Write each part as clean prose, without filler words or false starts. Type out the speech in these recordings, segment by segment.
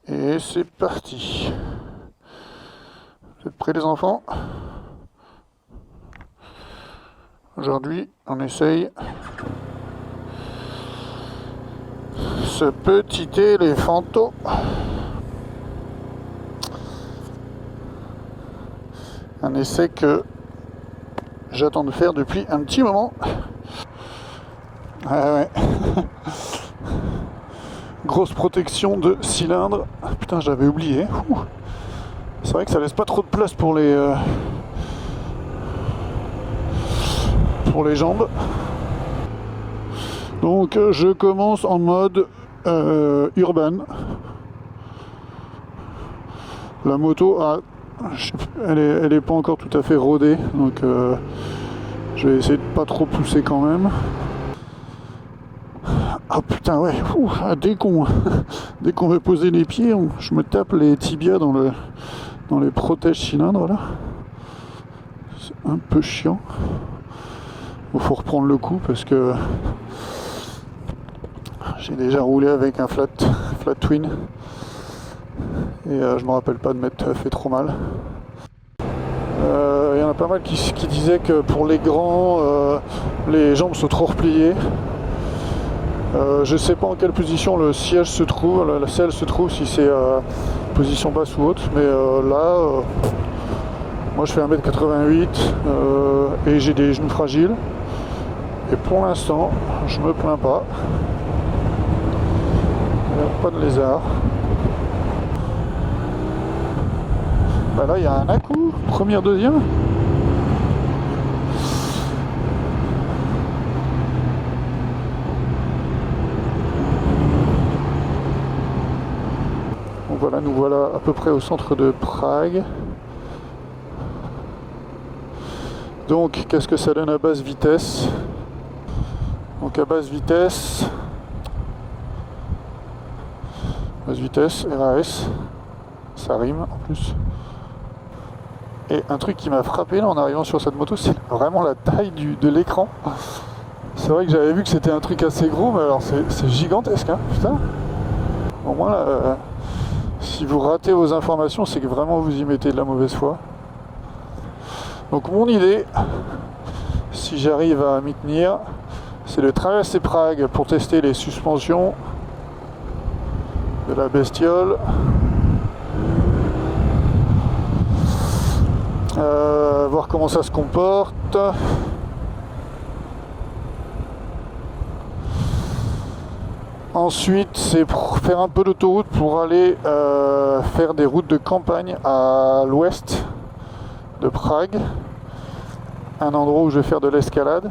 Et c'est parti. Vous êtes prêts les enfants? Aujourd'hui, on essaye ce petit éléphanto. Un essai que j'attends de faire depuis un petit moment. Ah ouais. Grosse protection de cylindre. Putain, j'avais oublié. C'est vrai que ça laisse pas trop de place pour les jambes. Donc je commence en mode urbain. La moto elle est pas encore tout à fait rodée, donc je vais essayer de pas trop pousser quand même. Ah putain ouais, dès qu'on veut poser les pieds, je me tape les tibias dans les protèges cylindres là. C'est un peu chiant. Il faut reprendre le coup parce que j'ai déjà roulé avec un flat twin et je me rappelle pas de m'être fait trop mal. Il y en a pas mal qui disaient que pour les grands, les jambes sont trop repliées. Je sais pas en quelle position le siège se trouve, la selle se trouve, si c'est position basse ou haute, mais là, moi je fais 1m88 et j'ai des genoux fragiles. Et pour l'instant, je me plains pas. Pas de lézard. Bah là, il y a un à-coup. Première, deuxième. Donc voilà, nous voilà à peu près au centre de Prague. Donc, qu'est-ce que ça donne à basse vitesse? Donc à basse vitesse, RAS, ça rime en plus. Et un truc qui m'a frappé là en arrivant sur cette moto, c'est vraiment la taille de l'écran. C'est vrai que j'avais vu que c'était un truc assez gros, mais alors c'est gigantesque, hein, putain. Au moins là, si vous ratez vos informations, c'est que vraiment vous y mettez de la mauvaise foi. Donc mon idée, si j'arrive à m'y tenir, c'est de traverser Prague pour tester les suspensions de la bestiole. Voir comment ça se comporte. Ensuite, c'est pour faire un peu d'autoroute pour aller faire des routes de campagne à l'ouest de Prague. Un endroit où je vais faire de l'escalade.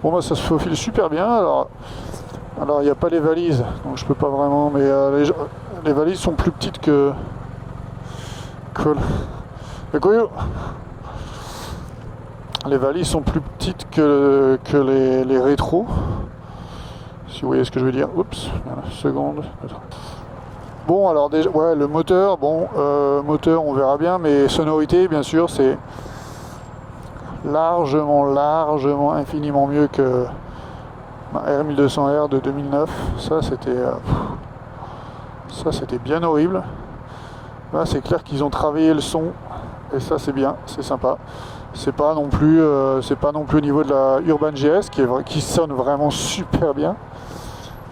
Bon bah ça se faufile super bien. Alors il n'y a pas les valises, donc je peux pas vraiment, mais les valises sont plus petites que les valises sont plus petites que les rétros, si vous voyez ce que je veux dire. Oups, seconde. Bon alors déjà, ouais, le moteur, moteur on verra bien, mais sonorité bien sûr c'est largement, infiniment mieux que ma R1200R de 2009. Ça c'était bien horrible. Là c'est clair qu'ils ont travaillé le son et ça c'est bien, c'est sympa. C'est pas non plus au niveau de la Urban GS qui sonne vraiment super bien,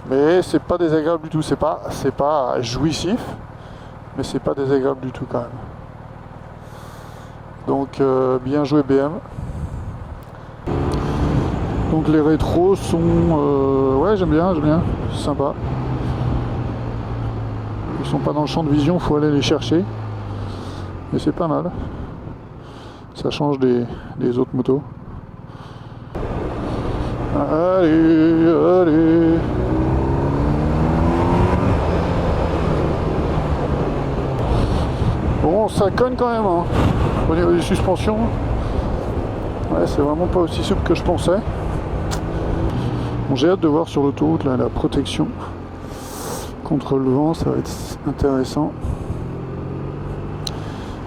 mais c'est pas désagréable du tout. C'est pas jouissif, mais c'est pas désagréable du tout quand même. Donc bien joué BM. Donc les rétros sont ouais, j'aime bien, c'est sympa. Ils sont pas dans le champ de vision, faut aller les chercher, mais c'est pas mal. Ça change des autres motos. Allez. Bon, ça cogne quand même, hein. Au niveau des suspensions. Ouais, c'est vraiment pas aussi souple que je pensais. Bon, j'ai hâte de voir sur l'autoroute là, la protection contre le vent, ça va être intéressant.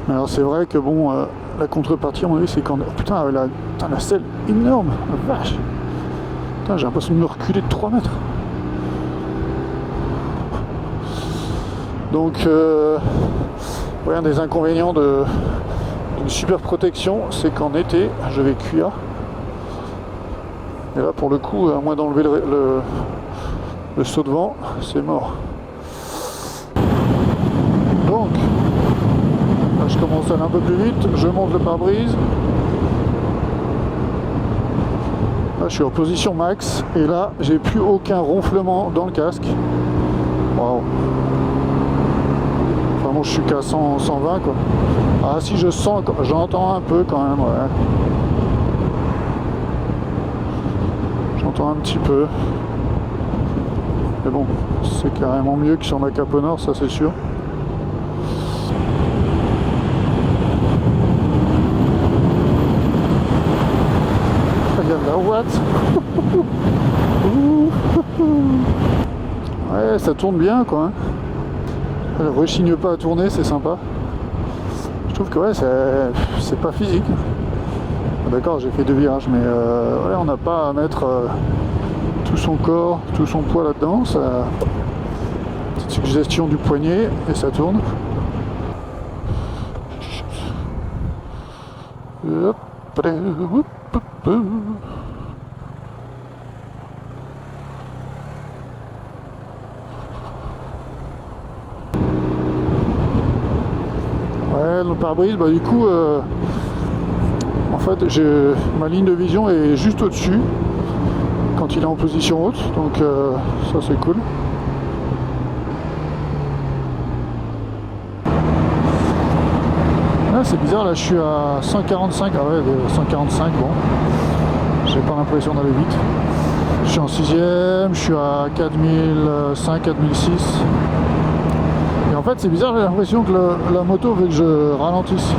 Mais alors c'est vrai que bon, la contrepartie, à mon avis, c'est quand... Oh, putain, la selle énorme, la vache. Putain, j'ai l'impression de me reculer de 3 mètres. Donc ouais, un des inconvénients d'une super protection, c'est qu'en été je vais cuire. Et là pour le coup, à moins d'enlever le saut de vent, c'est mort. Donc là, je commence à aller un peu plus vite, je monte le pare-brise. Là je suis en position max et là j'ai plus aucun ronflement dans le casque. Waouh. Enfin bon, je suis qu'à 120 quoi. Ah si, je sens, j'entends un peu quand même, ouais. J'entends un petit peu. Mais bon, c'est carrément mieux que sur ma Cape Nord, ça c'est sûr. Regarde la Watt. Ouais, ça tourne bien quoi. Elle rechigne pas à tourner, c'est sympa. Je trouve que ouais, c'est pas physique. D'accord, j'ai fait 2 virages, mais ouais, on n'a pas à mettre tout son corps, tout son poids là-dedans. Ça... Petite suggestion du poignet et ça tourne. Hop. Ouais, le pare-brise, bah du coup, en fait, ma ligne de vision est juste au-dessus quand il est en position haute, donc ça c'est cool. Ah, c'est bizarre, là je suis à 145, ah ouais, 145, bon, j'ai pas l'impression d'aller vite. Je suis en 6ème, je suis à 4005, 4006. Et en fait c'est bizarre, j'ai l'impression que la moto veut que je ralentisse.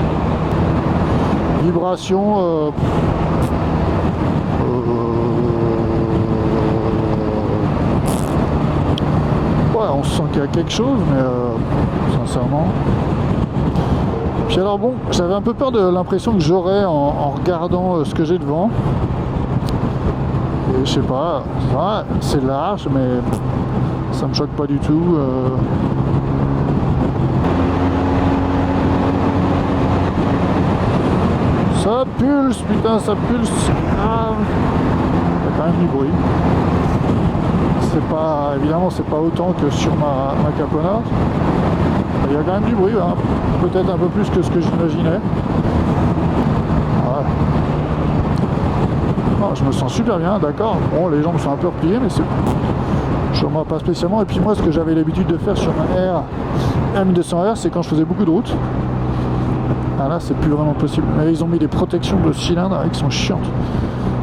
Vibration, ouais, on sent qu'il y a quelque chose, mais sincèrement. Puis alors bon, j'avais un peu peur de l'impression que j'aurais en regardant ce que j'ai devant. Et je sais pas, ouais, c'est large, mais ça me choque pas du tout. Ça pulse, putain, ça pulse. Ah, il y a quand même du bruit. C'est pas, évidemment, c'est pas autant que sur ma Cape Nord. Il y a quand même du bruit, hein. Peut-être un peu plus que ce que j'imaginais. Ouais. Non, je me sens super bien, d'accord. Bon, les jambes sont un peu repliées, mais c'est... Je m'en pas spécialement. Et puis moi, ce que j'avais l'habitude de faire sur ma R1200R, c'est quand je faisais beaucoup de route. Ah là, c'est plus vraiment possible. Mais ils ont mis des protections de cylindre qui sont chiantes.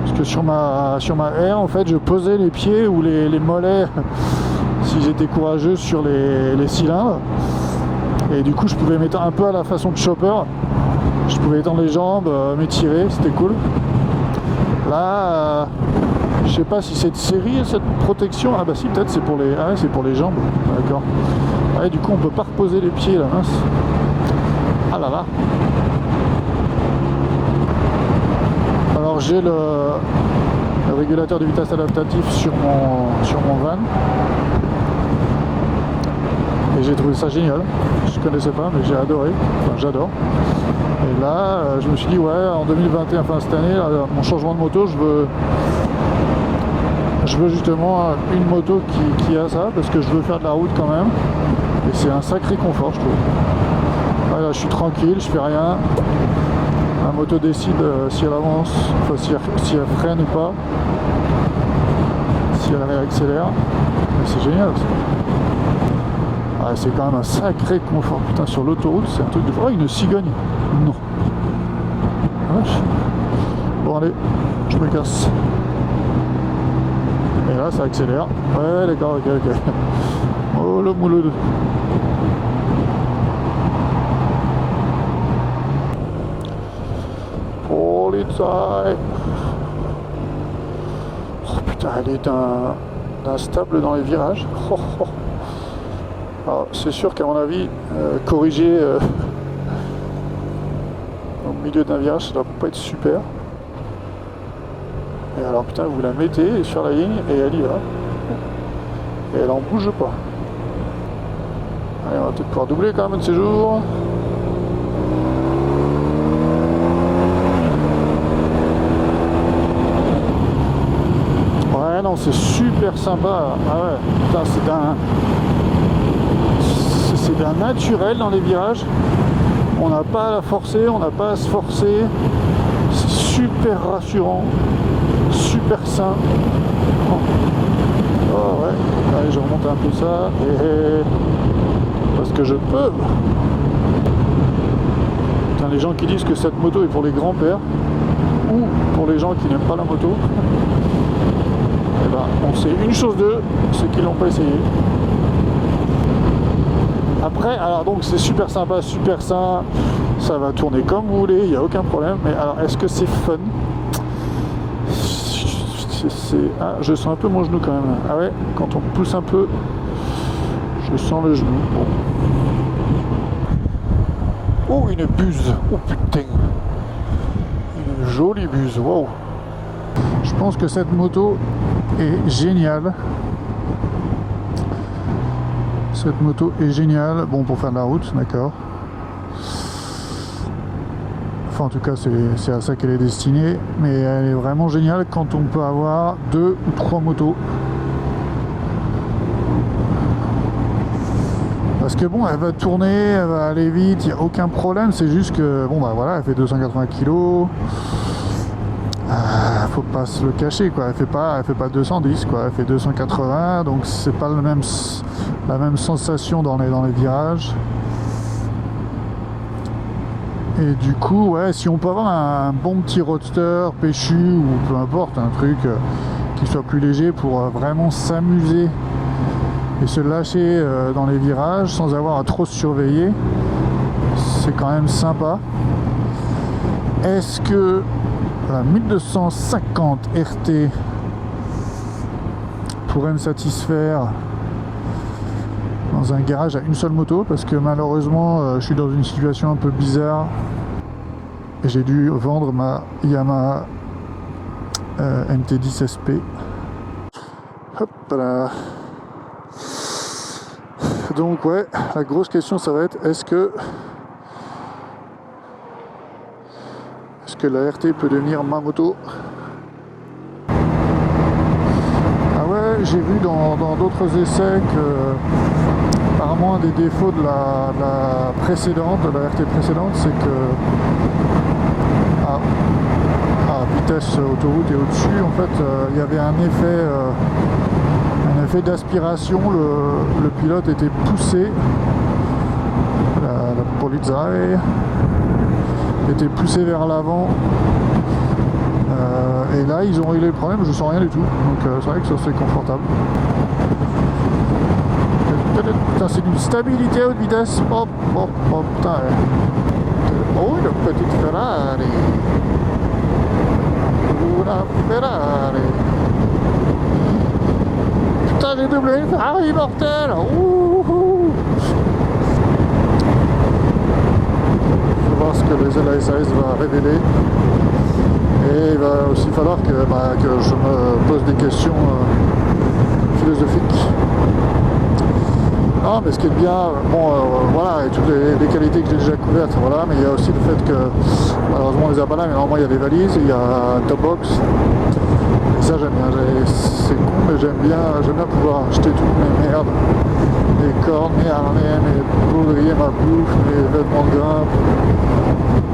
Parce que sur ma R, en fait, je posais les pieds ou les mollets, si j'étais courageux, sur les cylindres. Et du coup, je pouvais mettre un peu à la façon de chopper. Je pouvais étendre les jambes, m'étirer, c'était cool. Là, je sais pas si c'est de série cette protection. Ah bah si, peut-être c'est pour les, ah ouais, c'est pour les jambes. D'accord. Ouais, du coup, on peut pas reposer les pieds là, mince. Ah là là. Alors j'ai le régulateur de vitesse adaptatif sur mon van. Et j'ai trouvé ça génial. Je connaissais pas, mais j'ai adoré. Enfin, j'adore. Et là, je me suis dit, ouais, en 2021, enfin cette année, là, mon changement de moto, je veux justement une moto qui a ça, parce que je veux faire de la route quand même. Et c'est un sacré confort, je trouve. Voilà, je suis tranquille, je fais rien. La moto décide si elle avance, enfin si elle freine ou pas, si elle réaccélère. Mais c'est génial ça. Ah, c'est quand même un sacré confort. Putain, sur l'autoroute, c'est un truc de... Oh, une cigogne. Non. Ah, bon, allez, je me casse. Et là, ça accélère. Ouais, d'accord, ok. Oh, le mouleux. Polizei. Oh putain, elle est instable dans les virages. Oh, oh. Alors, c'est sûr qu'à mon avis, corriger au milieu d'un virage, ça doit pas être super. Et alors putain, vous la mettez sur la ligne et elle y va. Et elle en bouge pas. Allez, on va peut-être pouvoir doubler quand même de ces jours. Ouais, non, c'est super sympa. Ah ouais, putain, c'est d'un naturel dans les virages. On n'a pas à la forcer, on n'a pas à se forcer. C'est super rassurant, super sain. Oh ouais, allez, je remonte un peu ça. Et parce que je peux. Putain, les gens qui disent que cette moto est pour les grands-pères ou pour les gens qui n'aiment pas la moto, eh ben, on sait une chose d'eux, ceux qui l'ont pas essayé. Après, alors donc c'est super sympa, super sain, ça va tourner comme vous voulez, il n'y a aucun problème. Mais alors, est-ce que c'est fun? Ah, je sens un peu mon genou quand même. Ah ouais, quand on pousse un peu, je sens le genou. Bon. Oh, une buse. Oh putain. Une jolie buse. Wow. Je pense que cette moto est géniale. Cette moto est géniale. Bon, pour faire de la route, d'accord. Enfin, en tout cas, c'est à ça qu'elle est destinée. Mais elle est vraiment géniale quand on peut avoir 2 ou 3 motos. Parce que bon, elle va tourner, elle va aller vite, il n'y a aucun problème. C'est juste que, bon, bah voilà, elle fait 280 kg. Faut pas se le cacher, quoi. Elle fait pas 210, quoi. Elle fait 280, donc c'est pas la même sensation dans les virages. Et du coup, ouais, si on peut avoir un bon petit roadster péchu ou peu importe, un truc qui soit plus léger pour vraiment s'amuser et se lâcher dans les virages sans avoir à trop se surveiller, c'est quand même sympa. Est-ce que la 1250 RT pourrait me satisfaire dans un garage à une seule moto? Parce que malheureusement je suis dans une situation un peu bizarre et j'ai dû vendre ma Yamaha MT-10 SP. Hop là. Donc ouais, la grosse question ça va être est-ce que la RT peut devenir ma moto? Ah ouais, j'ai vu dans d'autres essais que apparemment un des défauts de la précédente, de la RT précédente, c'est que à vitesse autoroute et au-dessus, en fait, il y avait un effet d'aspiration. Le pilote était poussé, la Polizei était poussé vers l'avant. Et là, ils ont réglé le problème, je sens rien du tout. Donc c'est vrai que ça c'est confortable. Putain, c'est d'une stabilité à haute vitesse. Oh, oh, oh, putain. Oh, une petite Ferrari. Una Ferrari. Putain, j'ai doublé une Ferrari mortelle. Ouh. Je vais voir ce que la SAS va révéler. Et il va aussi falloir que je me pose des questions philosophiques. Non, mais ce qui est bien, bon, voilà, et toutes les qualités que j'ai déjà couvertes, voilà, mais il y a aussi le fait que, malheureusement, on les a pas là, mais normalement, il y a des valises, il y a un top box, et ça, j'aime bien, c'est con, mais j'aime bien pouvoir acheter toutes mes merdes, mes cordes, mes harnais, mes baudriers, ma bouffe, mes vêtements de grimpe,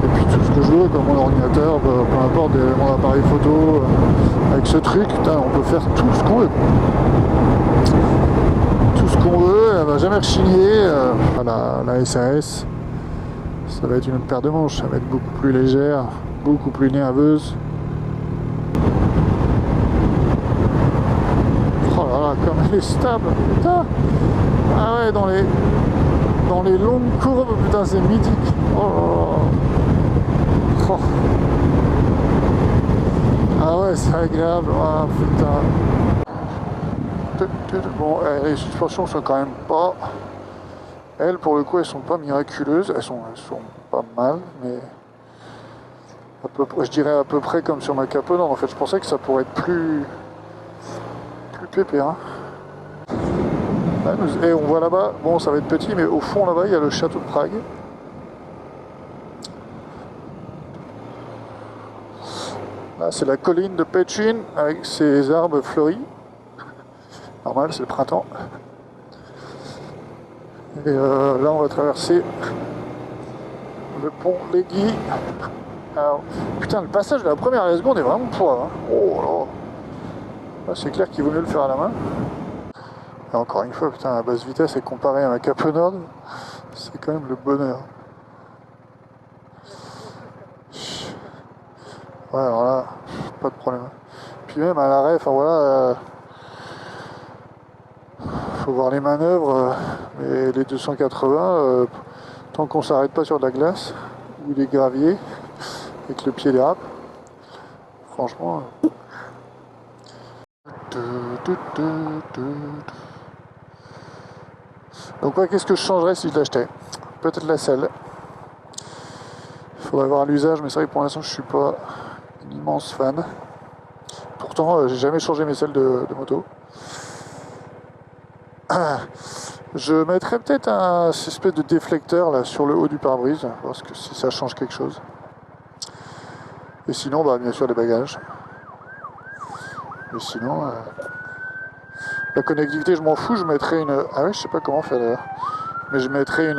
et puis tout ce que je veux, comme mon ordinateur, peu importe, mon appareil photo, avec ce truc, putain, on peut faire tout ce qu'on veut. Tout ce qu'on veut, elle va jamais rechigner. La SAS, ça va être une autre paire de manches, ça va être beaucoup plus légère, beaucoup plus nerveuse. Oh là là, comme elle est stable, putain. Ah ouais, dans les longues courbes, putain, c'est mythique. Oh. Oh. Ah ouais, c'est agréable, ah putain. Bon, les suspensions sont quand même pas... Elles, pour le coup, elles sont pas miraculeuses. Elles sont pas mal, mais... je dirais à peu près comme sur ma Caponor. En fait, je pensais que ça pourrait être plus pépère. Et on voit là-bas, bon ça va être petit, mais au fond là-bas il y a le château de Prague. Là c'est la colline de Pechin avec ses arbres fleuris. Normal, c'est le printemps. Et là on va traverser le pont Legui. Alors, putain, le passage de la première à la seconde est vraiment pourrave. Hein. Oh là. Là, c'est clair qu'il vaut mieux le faire à la main. Et encore une fois, putain, la basse vitesse est comparée à ma Cape Nord, c'est quand même le bonheur. Ouais, alors là, pas de problème. Puis même à l'arrêt, enfin voilà, faut voir les manœuvres, mais les 280, tant qu'on s'arrête pas sur de la glace ou des graviers et que le pied dérape, franchement. Donc ouais, qu'est-ce que je changerais si je l'achetais? Peut-être la selle. Il faudrait voir l'usage, mais c'est vrai que pour l'instant je suis pas un immense fan. Pourtant j'ai jamais changé mes selles de moto. Je mettrais peut-être un espèce de déflecteur là sur le haut du pare-brise, parce que si ça change quelque chose. Et sinon, bah, bien sûr des bagages. Et sinon, la connectivité je m'en fous, je mettrais une... Ah ouais, je sais pas comment faire d'ailleurs. Mais je mettrais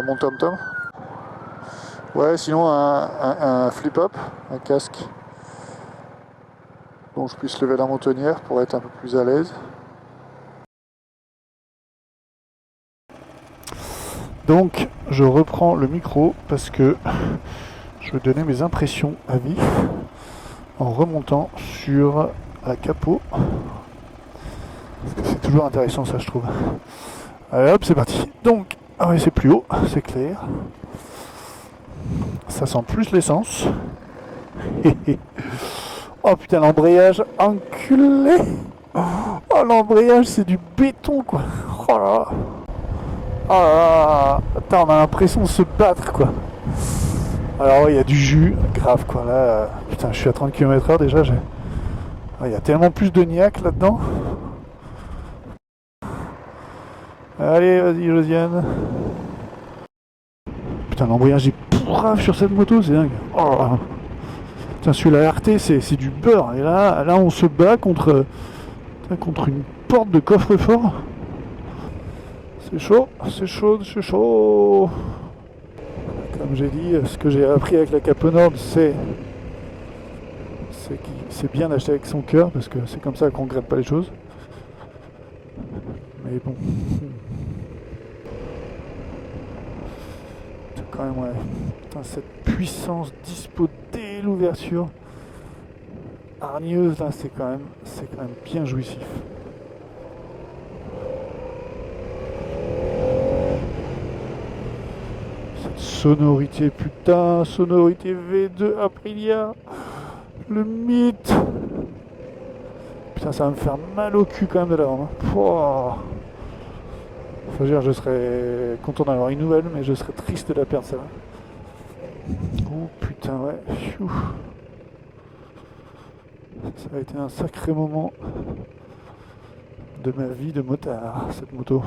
mon TomTom. Ouais, sinon un flip-up, un casque dont je puisse lever la montonnière pour être un peu plus à l'aise. Donc, je reprends le micro parce que je veux donner mes impressions à vif en remontant sur la capot. Parce que c'est toujours intéressant ça, je trouve. Allez hop, c'est parti. Donc, ah ouais, c'est plus haut, c'est clair. Ça sent plus l'essence. Oh putain, l'embrayage, enculé. Oh, l'embrayage, c'est du béton, quoi. Oh là là. Oh là là. Attends, on a l'impression de se battre, quoi. Alors, ouais, il y a du jus, grave, quoi. Là, putain, je suis à 30 km/h déjà. Il y a tellement plus de niaque là-dedans. Allez, vas-y, Josiane. Putain, l'embrayage est pourrave sur cette moto, c'est dingue. Oh. Putain, celui-là RT, c'est du beurre. Et là, on se bat contre une porte de coffre-fort. C'est chaud, c'est chaud, c'est chaud. Comme j'ai dit, ce que j'ai appris avec la Cape Nord, c'est bien d'acheter avec son cœur, parce que c'est comme ça qu'on ne regrette pas les choses. Mais bon. Quand même, ouais. Putain, cette puissance dispo dès l'ouverture hargneuse là, c'est quand même bien jouissif. Cette sonorité, putain, sonorité V2 Aprilia, le mythe. Putain, ça va me faire mal au cul quand même de l'avant. Hein. Faut dire, je serais content d'avoir une nouvelle, mais je serais triste de la perdre, ça. Oh putain, ouais. Ça a été un sacré moment de ma vie de motard, cette moto.